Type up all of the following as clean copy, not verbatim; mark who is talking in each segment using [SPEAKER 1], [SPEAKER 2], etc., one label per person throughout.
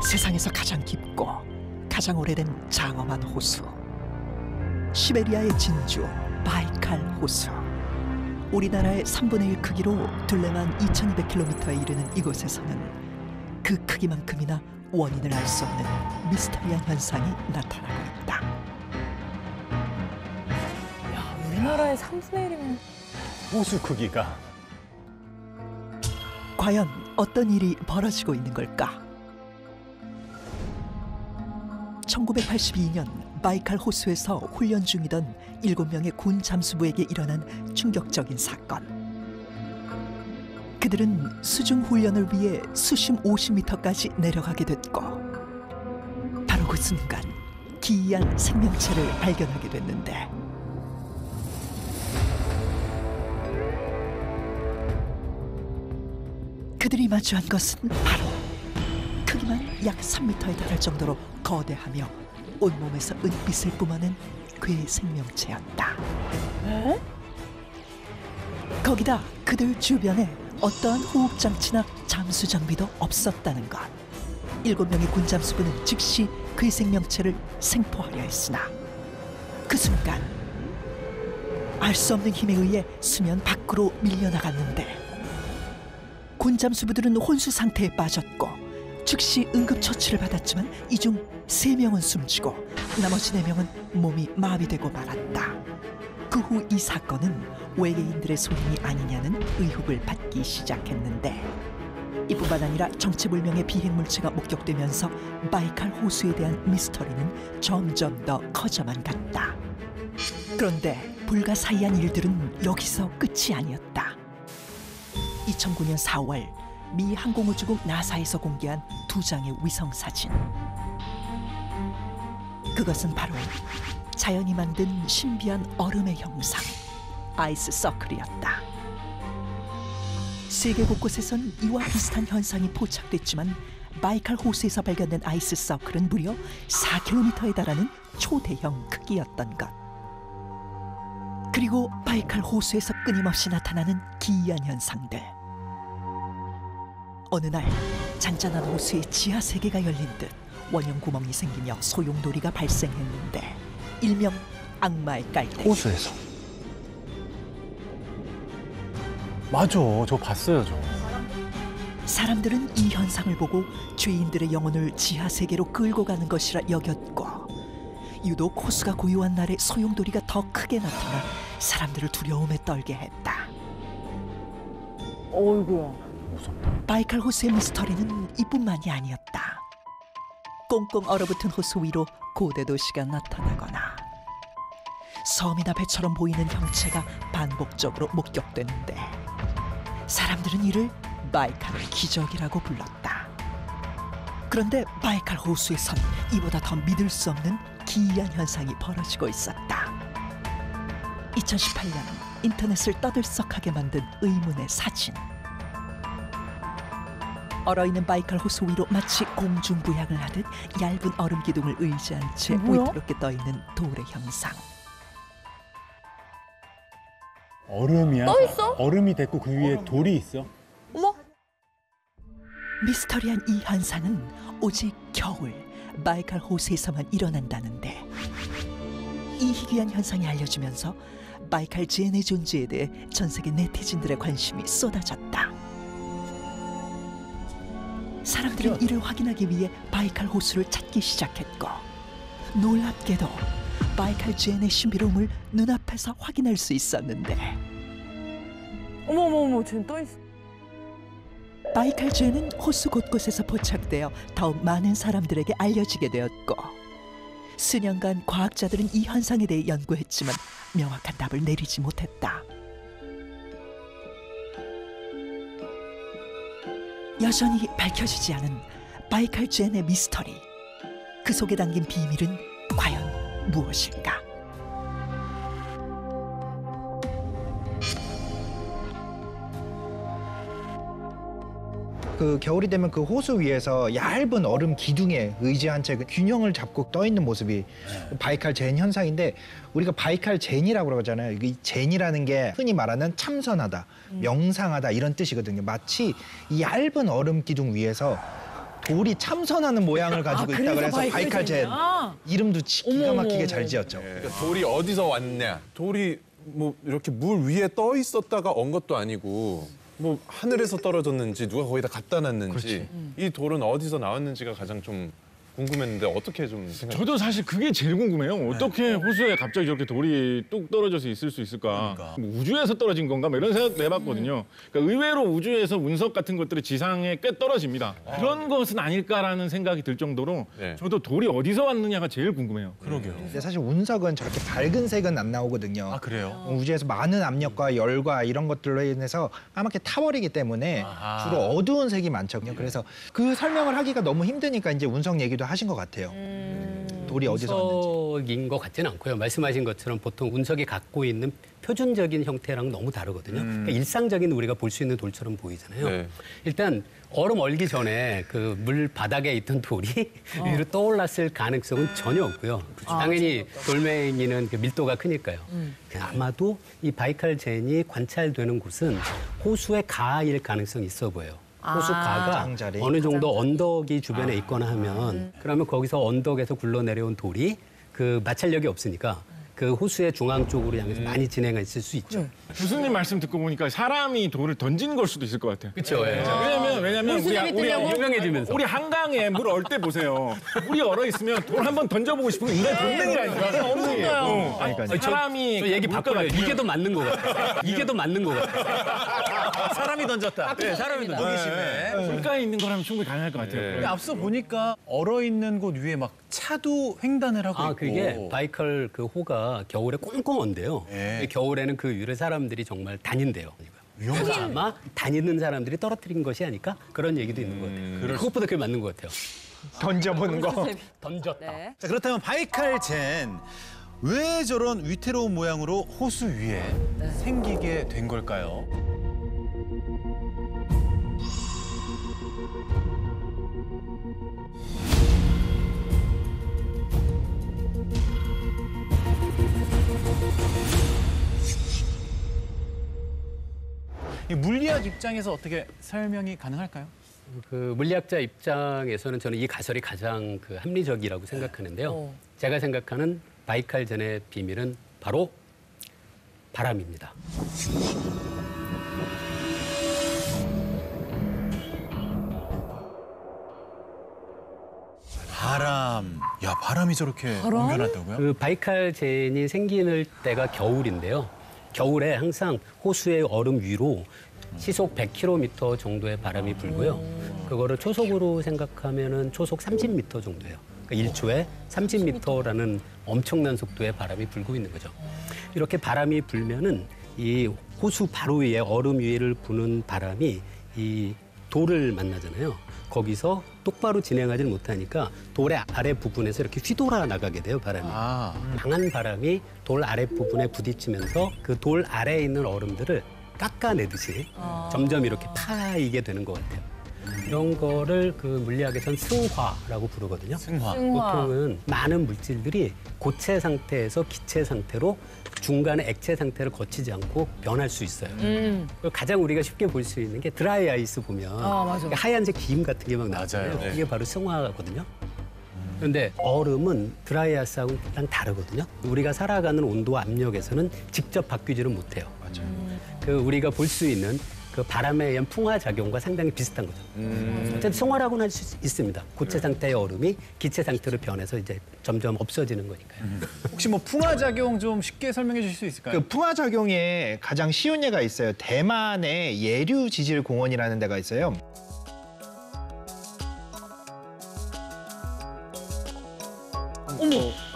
[SPEAKER 1] 세상에서 가장 깊고 가장 오래된 장엄한 호수, 시베리아의 진주 바이칼 호수. 우리나라의 3분의 1 크기로 둘레만 2200km에 이르는 이곳에서는 그 크기만큼이나 원인을 알 수 없는 미스터리한 현상이 나타나고 있다.
[SPEAKER 2] 야, 우리나라의 3분의 1이면
[SPEAKER 3] 호수 크기가.
[SPEAKER 1] 과연 어떤 일이 벌어지고 있는 걸까? 1982년 바이칼 호수에서 훈련 중이던 7명의 군 잠수부에게 일어난 충격적인 사건. 그들은 수중 훈련을 위해 수심 50m까지 내려가게 됐고, 바로 그 순간 기이한 생명체를 발견하게 됐는데, 그들이 마주한 것은 바로 크기만 약 3m에 달할 정도로 거대하며 온몸에서 은빛을 뿜어낸 괴 생명체였다.
[SPEAKER 2] 에?
[SPEAKER 1] 거기다 그들 주변에 어떠한 호흡장치나 잠수장비도 없었다는 것. 7명의 군 잠수부는 즉시 괴 생명체를 생포하려 했으나 그 순간 알 수 없는 힘에 의해 수면 밖으로 밀려나갔는데, 군 잠수부들은 혼수 상태에 빠졌고 즉시 응급처치를 받았지만 이 중 3명은 숨지고 나머지 4명은 몸이 마비되고 말았다. 그 후 이 사건은 외계인들의 소행이 아니냐는 의혹을 받기 시작했는데, 이뿐만 아니라 정체불명의 비행물체가 목격되면서 바이칼 호수에 대한 미스터리는 점점 더 커져만 갔다. 그런데 불가사의한 일들은 여기서 끝이 아니었다. 2009년 4월 미 항공우주국 나사에서 공개한 2장의 위성사진. 그것은 바로 자연이 만든 신비한 얼음의 형상, 아이스 서클이었다. 세계 곳곳에선 이와 비슷한 현상이 포착됐지만 바이칼 호수에서 발견된 아이스 서클은 무려 4km에 달하는 초대형 크기였던 것. 그리고 바이칼 호수에서 끊임없이 나타나는 기이한 현상들. 어느 날 잔잔한 호수에 지하 세계가 열린 듯 원형 구멍이 생기며 소용돌이가 발생했는데, 일명 악마의 깔때기.
[SPEAKER 3] 호수에서. 맞아, 저 봤어요, 저.
[SPEAKER 1] 사람들은 이 현상을 보고 죄인들의 영혼을 지하 세계로 끌고 가는 것이라 여겼고, 유독 호수가 고요한 날에 소용돌이가 더 크게 나타나 사람들을 두려움에 떨게 했다.
[SPEAKER 2] 어이구야.
[SPEAKER 3] 무섭다.
[SPEAKER 1] 바이칼 호수의 미스터리는 이뿐만이 아니었다. 꽁꽁 얼어붙은 호수 위로 고대 도시가 나타나거나 섬이나 배처럼 보이는 형체가 반복적으로 목격되는데, 사람들은 이를 바이칼의 기적이라고 불렀다. 그런데 바이칼 호수에선 이보다 더 믿을 수 없는 기이한 현상이 벌어지고 있었다. 2018년 인터넷을 떠들썩하게 만든 의문의 사진. 얼어있는 바이칼 호수 위로 마치 공중부양을 하듯 얇은 얼음 기둥을 의지한 채
[SPEAKER 2] 뭐야?
[SPEAKER 1] 위태롭게 떠있는 돌의 형상.
[SPEAKER 3] 얼음이야?
[SPEAKER 2] 떠 있어?
[SPEAKER 3] 얼음이 됐고 그 위에 돌이 있어?
[SPEAKER 2] 어머.
[SPEAKER 1] 미스터리한 이 현상은 오직 겨울 바이칼 호수에서만 일어난다는데, 이 희귀한 현상이 알려지면서 바이칼 제네의 존재에 대해 전 세계 네티즌들의 관심이 쏟아졌다. 사람들은 이를 확인하기 위해 바이칼 호수를 찾기 시작했고, 놀랍게도 바이칼 제네의 신비로움을 눈앞에서 확인할 수 있었는데,
[SPEAKER 2] 어머머머, 쟤 떠 있어.
[SPEAKER 1] 바이칼 제는 호수 곳곳에서 포착되어 더욱 많은 사람들에게 알려지게 되었고, 수년간 과학자들은 이 현상에 대해 연구했지만 명확한 답을 내리지 못했다. 여전히 밝혀지지 않은 바이칼 제네 미스터리. 그 속에 담긴 비밀은 과연 무엇일까?
[SPEAKER 4] 그 겨울이 되면 그 호수 위에서 얇은 얼음 기둥에 의지한 채 그 균형을 잡고 떠 있는 모습이 바이칼 젠 현상인데, 우리가 바이칼 젠이라고 그러잖아요. 이 젠이라는 게 흔히 말하는 참선하다, 명상하다 이런 뜻이거든요. 마치 이 얇은 얼음 기둥 위에서 돌이 참선하는 모양을 가지고 있다 그래서 바이칼젠. 이름도 기가 막히게 잘 지었죠.
[SPEAKER 5] 그러니까 돌이 어디서 왔냐? 돌이 뭐 이렇게 물 위에 떠 있었다가 온 것도 아니고 뭐 하늘에서 떨어졌는지 누가 거기다 갖다 놨는지 이 돌은 어디서 나왔는지가 가장 좀 궁금했는데 어떻게 좀 생각해요?
[SPEAKER 6] 저도 사실 그게 제일 궁금해요. 어떻게 호수에 갑자기 저렇게 돌이 뚝 떨어져서 있을 수 있을까? 뭐 우주에서 떨어진 건가? 뭐 이런 생각도 해봤거든요. 그러니까 의외로 우주에서 운석 같은 것들이 지상에 꽤 떨어집니다. 그런 것은 아닐까라는 생각이 들 정도로
[SPEAKER 5] 네.
[SPEAKER 6] 저도 돌이 어디서 왔느냐가 제일 궁금해요.
[SPEAKER 3] 그러게요.
[SPEAKER 4] 근데 사실 운석은 저렇게 밝은 색은 안 나오거든요.
[SPEAKER 3] 아, 그래요?
[SPEAKER 4] 우주에서 많은 압력과 열과 이런 것들로 인해서 까맣게 타버리기 때문에 주로 어두운 색이 많거든요. 그래서 그 설명을 하기가 너무 힘드니까 이제 운석 얘기도 하신 것 같아요. 돌이 어디서 왔는지.
[SPEAKER 7] 운석인 것 같지는 않고요. 말씀하신 것처럼 보통 운석이 갖고 있는 표준적인 형태랑 너무 다르거든요. 그러니까 일상적인 우리가 볼 수 있는 돌처럼 보이잖아요.
[SPEAKER 5] 네.
[SPEAKER 7] 일단 얼음 얼기 전에 그 물 바닥에 있던 돌이 위로 떠올랐을 가능성은 전혀 없고요. 당연히 돌멩이는 그 밀도가 크니까요. 아마도 이 바이칼젠이 관찰되는 곳은 호수의 가일 가능성이 있어 보여요. 호수 가가
[SPEAKER 4] 가장자리.
[SPEAKER 7] 어느 정도 언덕이 주변에 있거나 하면 그러면 거기서 언덕에서 굴러내려온 돌이 그 마찰력이 없으니까 그 호수의 중앙 쪽으로 향해서 많이 진행했을 수 있죠.
[SPEAKER 6] 교수님 말씀 듣고 보니까 사람이 돌을 던진 걸 수도 있을 것 같아요.
[SPEAKER 7] 그렇죠. 예.
[SPEAKER 6] 왜냐면 우리
[SPEAKER 7] 유명해지면서.
[SPEAKER 6] 우리 한강에 물 얼 때 보세요. 물이 얼어 있으면 돌 한번 던져보고 싶은 게 인간 본능이라니까.
[SPEAKER 2] 없어요.
[SPEAKER 6] 아니, 사람이
[SPEAKER 7] 저 얘기
[SPEAKER 6] 물가
[SPEAKER 7] 바꿔요.
[SPEAKER 6] 같으면
[SPEAKER 7] 이게 더 맞는 것 같아요. 이게 더 맞는 것 같아요.
[SPEAKER 8] 사람이 던졌다. 네, 사람이 던졌다. 호기심에.
[SPEAKER 6] 물가에 있는 거라면 충분히 가능할 것 같아요.
[SPEAKER 8] 근데 앞서 보니까 얼어 있는 곳 위에 막 차도 횡단을 하고 있고.
[SPEAKER 7] 그게 바이칼 그 호가 겨울에 꼼꼼한데요.
[SPEAKER 8] 네.
[SPEAKER 7] 겨울에는 그 위를 사람들이 정말 다닌대요. 그래서 아마 다니는 사람들이 떨어뜨린 것이 아닐까? 그런 얘기도 있는 것 같아요. 그것보다 그게 맞는 것 같아요.
[SPEAKER 4] 던져보는 거.
[SPEAKER 7] 던졌다.
[SPEAKER 8] 자, 그렇다면 바이칼젠 왜 저런 위태로운 모양으로 호수 위에 생기게 된 걸까요? 이 물리학 입장에서 어떻게 설명이 가능할까요?
[SPEAKER 7] 그 물리학자 입장에서는 저는 이 가설이 가장 그 합리적이라고 생각하는데요. 제가 생각하는 바이칼젠의 비밀은 바로 바람입니다.
[SPEAKER 8] 바람. 야, 바람이 저렇게 옮겨놨다고요?
[SPEAKER 7] 그 바이칼젠이 생기는 때가 겨울인데요. 겨울에 항상 호수의 얼음 위로 시속 100km 정도의 바람이 불고요. 그거를 초속으로 생각하면은 초속 30m 정도예요. 그러니까 1초에 30m라는 엄청난 속도의 바람이 불고 있는 거죠. 이렇게 바람이 불면은 이 호수 바로 위에 얼음 위를 부는 바람이 이 돌을 만나잖아요. 거기서 똑바로 진행하지 못하니까 돌의 아래 부분에서 이렇게 휘돌아 나가게 돼요, 바람이. 강한 바람이 돌 아래 부분에 부딪히면서 그 돌 아래에 있는 얼음들을 깎아내듯이 점점 이렇게 파이게 되는 것 같아요. 이런 거를 그 물리학에선 승화라고 부르거든요.
[SPEAKER 8] 승화.
[SPEAKER 7] 보통은 많은 물질들이 고체 상태에서 기체 상태로 중간에 액체 상태를 거치지 않고 변할 수 있어요. 가장 우리가 쉽게 볼 수 있는 게 드라이 아이스 보면
[SPEAKER 2] 맞아.
[SPEAKER 7] 하얀색 기임 같은 게 막 나잖아요.
[SPEAKER 8] 맞아요.
[SPEAKER 7] 그게 바로 승화거든요. 그런데 얼음은 드라이 아이스하고랑 다르거든요. 우리가 살아가는 온도와 압력에서는 직접 바뀌지를 못해요. 그 우리가 볼 수 있는 그 바람에 의한 풍화 작용과 상당히 비슷한 거죠. 어쨌든 승화라고는 할 수 있습니다. 고체 상태의 얼음이 기체 상태로 변해서 이제 점점 없어지는 거니까요.
[SPEAKER 8] 혹시 뭐 풍화작용 좀 쉽게 설명해 주실 수 있을까요?
[SPEAKER 4] 그 풍화작용에 가장 쉬운 예가 있어요. 대만의 예류지질공원이라는 데가 있어요.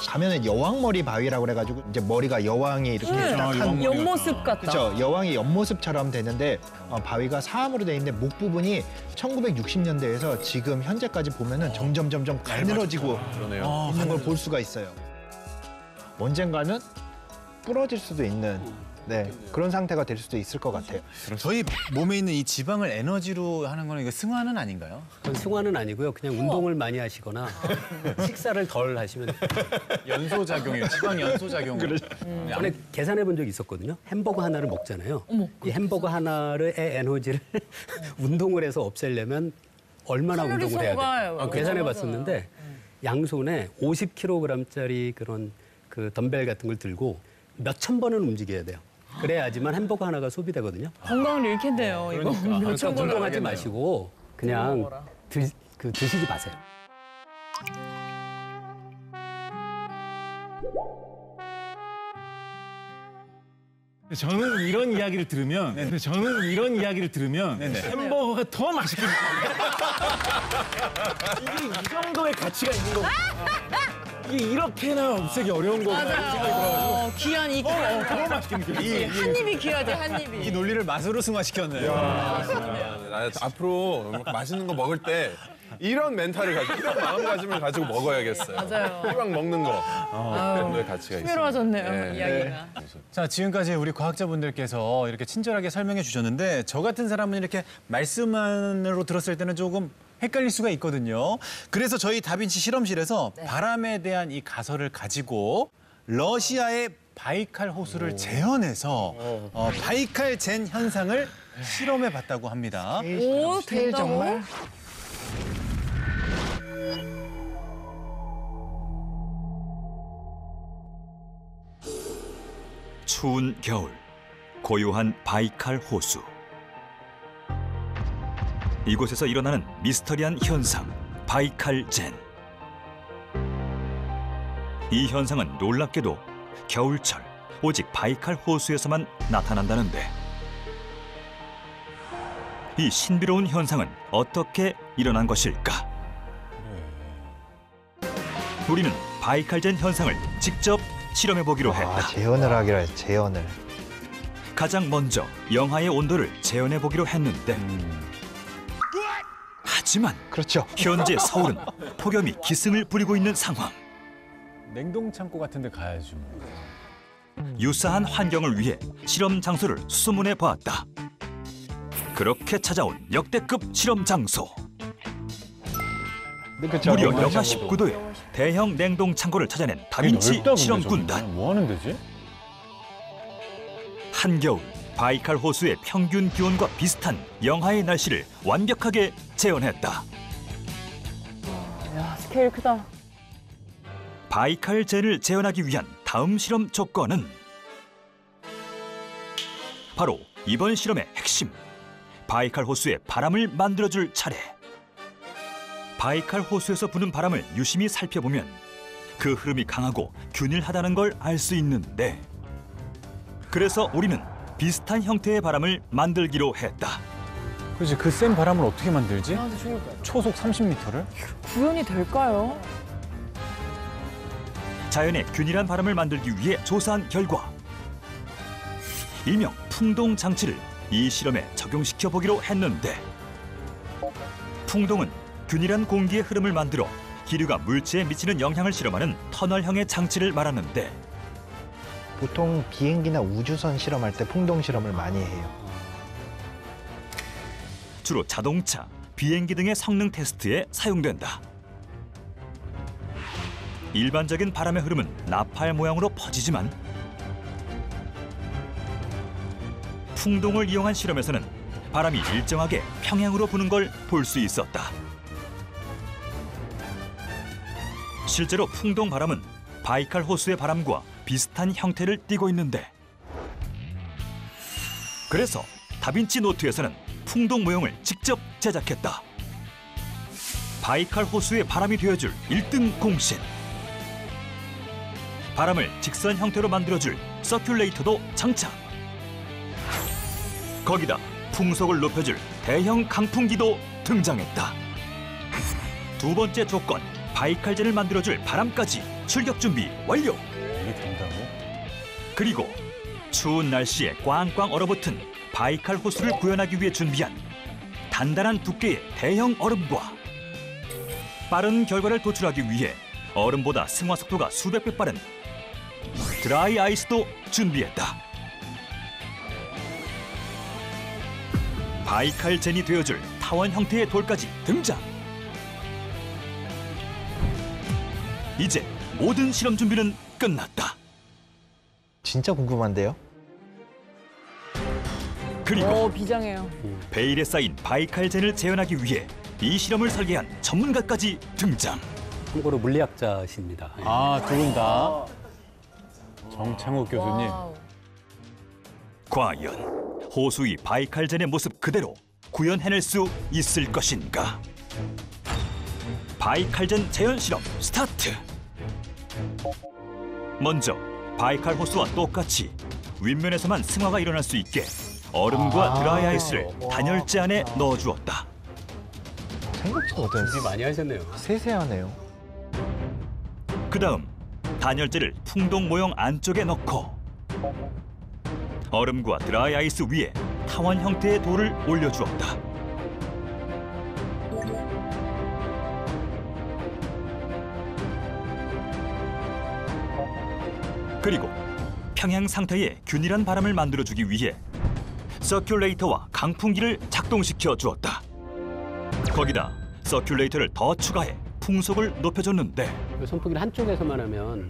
[SPEAKER 4] 가면은 여왕머리 바위라고 그래가지고 이제 머리가 여왕이 이렇게 딱 한
[SPEAKER 2] 옆모습 같다.
[SPEAKER 4] 그렇죠. 여왕의 옆모습처럼 되는데 바위가 사암으로 돼 있는데 목 부분이 1960년대에서 지금 현재까지 보면은 점점 가늘어지고
[SPEAKER 5] 그러네요.
[SPEAKER 4] 있는 걸 볼 수가 있어요. 언젠가는 부러질 수도 있는 그런 상태가 될 수도 있을 것 같아요.
[SPEAKER 8] 저희 몸에 있는 이 지방을 에너지로 하는 거는 이거 승화는 아닌가요?
[SPEAKER 7] 그건 승화는 아니고요. 그냥 운동을 많이 하시거나 식사를 덜 하시면 돼요.
[SPEAKER 8] 연소작용이에요. 지방 연소작용.
[SPEAKER 7] 전에 계산해 본 적이 있었거든요. 햄버거 하나를 먹잖아요. 이 햄버거 하나의 에너지를 운동을 해서 없애려면 얼마나
[SPEAKER 2] 칼로리
[SPEAKER 7] 운동을 해야
[SPEAKER 2] 소모가
[SPEAKER 7] 될까
[SPEAKER 2] 맞아요.
[SPEAKER 7] 계산해 봤었는데 양손에 50kg짜리 그런 그 덤벨 같은 걸 들고 몇천 번은 움직여야 돼요. 그래야지만 햄버거 하나가 소비되거든요.
[SPEAKER 2] 건강을 잃겠네요. 이거 몇천 번
[SPEAKER 7] 운동하지 마시고 그냥
[SPEAKER 2] 먹어라.
[SPEAKER 7] 드시지 마세요.
[SPEAKER 6] 저는 이런 이야기를 들으면 햄버거가 더 맛있게 이게 이 정도의 가치가 있는 거구나. 이게 이렇게나 없애기 어려운 거구나 이런 생각이 들어가지고
[SPEAKER 2] 귀한 이
[SPEAKER 6] 더 맛있게 느껴져요.
[SPEAKER 2] 한 입이 귀하지 한 입이.
[SPEAKER 8] 이 논리를 맛으로 승화시켰네.
[SPEAKER 5] 나 앞으로 맛있는 거 먹을 때 이런 멘탈을 가지고 이런 마음가짐을 가지고 먹어야겠어요.
[SPEAKER 2] 맞아요.
[SPEAKER 5] 이왕 먹는 거. 그 정도의 가치가 있어요.
[SPEAKER 2] 흥미로워졌네요
[SPEAKER 5] 네.
[SPEAKER 2] 이야기가.
[SPEAKER 8] 자, 지금까지 우리 과학자분들께서 이렇게 친절하게 설명해 주셨는데 저 같은 사람은 이렇게 말씀만으로 들었을 때는 조금 헷갈릴 수가 있거든요. 그래서 저희 다빈치 실험실에서 바람에 대한 이 가설을 가지고 러시아의 바이칼 호수를 재현해서 바이칼 젠 현상을 실험해 봤다고 합니다.
[SPEAKER 2] 오 된다고?
[SPEAKER 9] 추운 겨울, 고요한 바이칼 호수. 이곳에서 일어나는 미스터리한 현상, 바이칼 젠. 이 현상은 놀랍게도 겨울철 오직 바이칼 호수에서만 나타난다는데 이 신비로운 현상은 어떻게 일어난 것일까? 우리는 바이칼 젠 현상을 직접 실험해 보기로 했다.
[SPEAKER 4] 재현을 하기로 했어, 재현을.
[SPEAKER 9] 가장 먼저 영하의 온도를 재현해 보기로 했는데 하지만
[SPEAKER 4] 그렇죠.
[SPEAKER 9] 현재 서울은 폭염이 기승을 부리고 있는 상황.
[SPEAKER 3] 냉동 창고 같은 데 가야지 뭐.
[SPEAKER 9] 유사한 환경을 위해 실험 장소를 수소문해 보았다. 그렇게 찾아온 역대급 실험 장소. 무려 영하 19도의 대형 냉동 창고를 찾아낸 다빈치 실험 군단.
[SPEAKER 3] 뭐 하는 데지?
[SPEAKER 9] 한겨울 바이칼 호수의 평균 기온과 비슷한 영하의 날씨를 완벽하게 재현했다.
[SPEAKER 2] 야 스케일 크다.
[SPEAKER 9] 바이칼 젠을 재현하기 위한 다음 실험 조건은 바로 이번 실험의 핵심, 바이칼 호수의 바람을 만들어줄 차례. 바이칼 호수에서 부는 바람을 유심히 살펴보면 그 흐름이 강하고 균일하다는 걸 알 수 있는데 그래서 우리는 비슷한 형태의 바람을 만들기로 했다.
[SPEAKER 3] 그렇지, 그 센 바람을 어떻게 만들지?
[SPEAKER 2] 나한테 죽을 거야.
[SPEAKER 3] 초속 30m를?
[SPEAKER 2] 구현이 될까요?
[SPEAKER 9] 자연의 균일한 바람을 만들기 위해 조사한 결과 일명 풍동 장치를 이 실험에 적용시켜 보기로 했는데 풍동은 균일한 공기의 흐름을 만들어 기류가 물체에 미치는 영향을 실험하는 터널형의 장치를 말하는데
[SPEAKER 4] 보통 비행기나 우주선 실험할 때 풍동 실험을 많이 해요.
[SPEAKER 9] 주로 자동차, 비행기 등의 성능 테스트에 사용된다. 일반적인 바람의 흐름은 나팔 모양으로 퍼지지만 풍동을 이용한 실험에서는 바람이 일정하게 평행으로 부는 걸 볼 수 있었다. 실제로 풍동 바람은 바이칼 호수의 바람과 비슷한 형태를 띠고 있는데 그래서 다빈치 노트에서는 풍동 모형을 직접 제작했다. 바이칼 호수의 바람이 되어줄 1등 공신. 바람을 직선 형태로 만들어줄 서큘레이터도 장착. 거기다 풍속을 높여줄 대형 강풍기도 등장했다. 두 번째 조건, 바이칼 젠을 만들어줄 바람까지 출격 준비 완료.
[SPEAKER 3] 이게 된다고?
[SPEAKER 9] 그리고 추운 날씨에 꽝꽝 얼어붙은 바이칼 호수를 구현하기 위해 준비한 단단한 두께의 대형 얼음과 빠른 결과를 도출하기 위해 얼음보다 승화 속도가 수백 배 빠른 드라이 아이스도 준비했다. 바이칼 젠이 되어줄 타원 형태의 돌까지 등장. 이제 모든 실험 준비는 끝났다.
[SPEAKER 4] 진짜 궁금한데요?
[SPEAKER 9] 그리고
[SPEAKER 2] 비장해요.
[SPEAKER 9] 베일에 쌓인 바이칼 젠을 재현하기 위해 이 실험을 설계한 전문가까지 등장.
[SPEAKER 7] 참고로 물리학자십니다. 예.
[SPEAKER 3] 아, 두 분 다. 정창욱 교수님.
[SPEAKER 2] 와우.
[SPEAKER 9] 과연 호수의 바이칼젠의 모습 그대로 구현해낼 수 있을 것인가? 바이칼젠 재현 실험 스타트! 먼저 바이칼 호수와 똑같이 윗면에서만 승화가 일어날 수 있게 얼음과 드라이 아이스를 단열재 안에 넣어주었다.
[SPEAKER 4] 생각보다
[SPEAKER 7] 준비 많이 하셨네요.
[SPEAKER 4] 세세하네요.
[SPEAKER 9] 그 다음 단열재를 풍동 모형 안쪽에 넣고 얼음과 드라이 아이스 위에 타원 형태의 돌을 올려주었다. 그리고 평양 상태의 균일한 바람을 만들어주기 위해 서큘레이터와 강풍기를 작동시켜 주었다. 거기다 서큘레이터를 더 추가해 풍속을 높여줬는데
[SPEAKER 7] 선풍기를 한쪽에서만 하면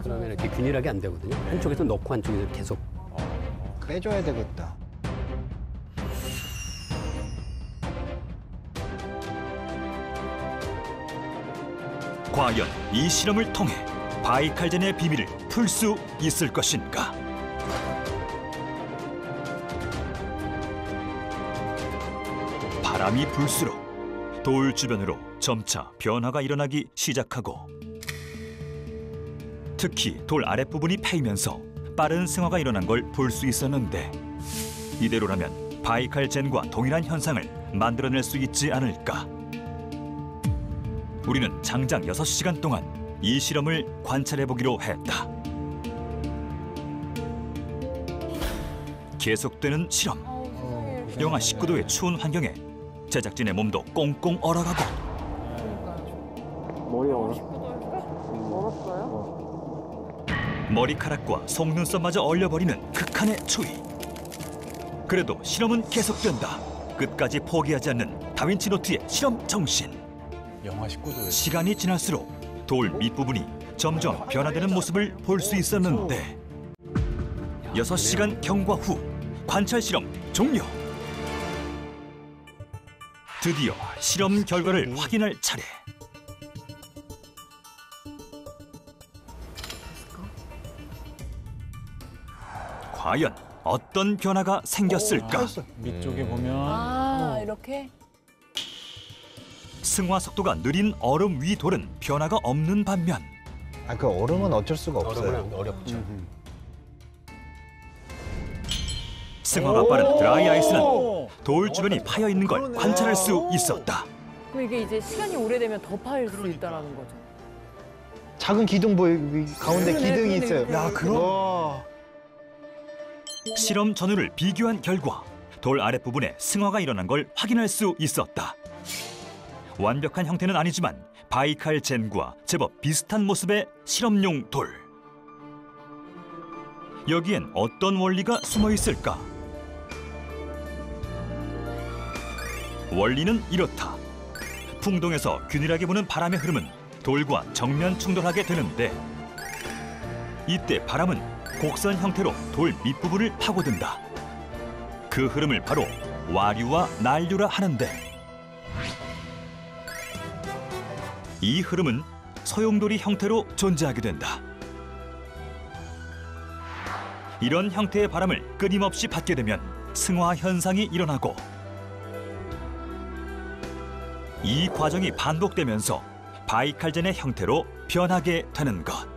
[SPEAKER 7] 그러면 이렇게 균일하게 안 되거든요. 한쪽에서 넣고 한쪽에서 계속.
[SPEAKER 4] 빼줘야 되겠다.
[SPEAKER 9] 과연 이 실험을 통해 바이칼젠의 비밀을 풀 수 있을 것인가? 바람이 불수록 돌 주변으로 점차 변화가 일어나기 시작하고 특히 돌 아랫부분이 패이면서 빠른 승화가 일어난 걸 볼 수 있었는데 이대로라면 바이칼젠과 동일한 현상을 만들어낼 수 있지 않을까? 우리는 장장 6시간 동안 이 실험을 관찰해보기로 했다. 계속되는 실험. 영하 19도의 추운 환경에 제작진의 몸도 꽁꽁 얼어가고 머리카락과 속눈썹마저 얼려버리는 극한의 추위. 그래도 실험은 계속된다. 끝까지 포기하지 않는 다빈치 노트의 실험 정신.
[SPEAKER 3] 영하 19도에.
[SPEAKER 9] 시간이 지날수록 돌 밑부분이 점점 변화되는 모습을 볼 수 있었는데 6시간 경과 후 관찰 실험 종료. 드디어 실험 결과를 확인할 차례. 과연 어떤 변화가 생겼을까?
[SPEAKER 3] 밑쪽에 보면
[SPEAKER 2] 아, 이렇게?
[SPEAKER 9] 승화 속도가 느린 얼음 위 돌은 변화가 없는 반면
[SPEAKER 4] 아, 그 얼음은 어쩔 수가 없어요.
[SPEAKER 7] 얼음은 어렵죠.
[SPEAKER 9] 승화가 빠른 드라이 아이스는 돌 주변이 파여 있는 걸 관찰할 수 있었다.
[SPEAKER 2] 그럼 이게 이제 시간이 오래되면 더 파일 수 있다는 거죠.
[SPEAKER 4] 작은 기둥 가운데 기둥이 있어요.
[SPEAKER 3] 야, 그럼?
[SPEAKER 9] 실험 전후를 비교한 결과 돌 아랫부분에 승화가 일어난 걸 확인할 수 있었다. 완벽한 형태는 아니지만 바이칼젠과 제법 비슷한 모습의 실험용 돌. 여기엔 어떤 원리가 숨어 있을까? 원리는 이렇다. 풍동에서 균일하게 부는 바람의 흐름은 돌과 정면 충돌하게 되는데 이때 바람은 곡선 형태로 돌 밑부분을 파고든다. 그 흐름을 바로 와류와 난류라 하는데 이 흐름은 소용돌이 형태로 존재하게 된다. 이런 형태의 바람을 끊임없이 받게 되면 승화 현상이 일어나고 이 과정이 반복되면서 바이칼젠의 형태로 변하게 되는 것.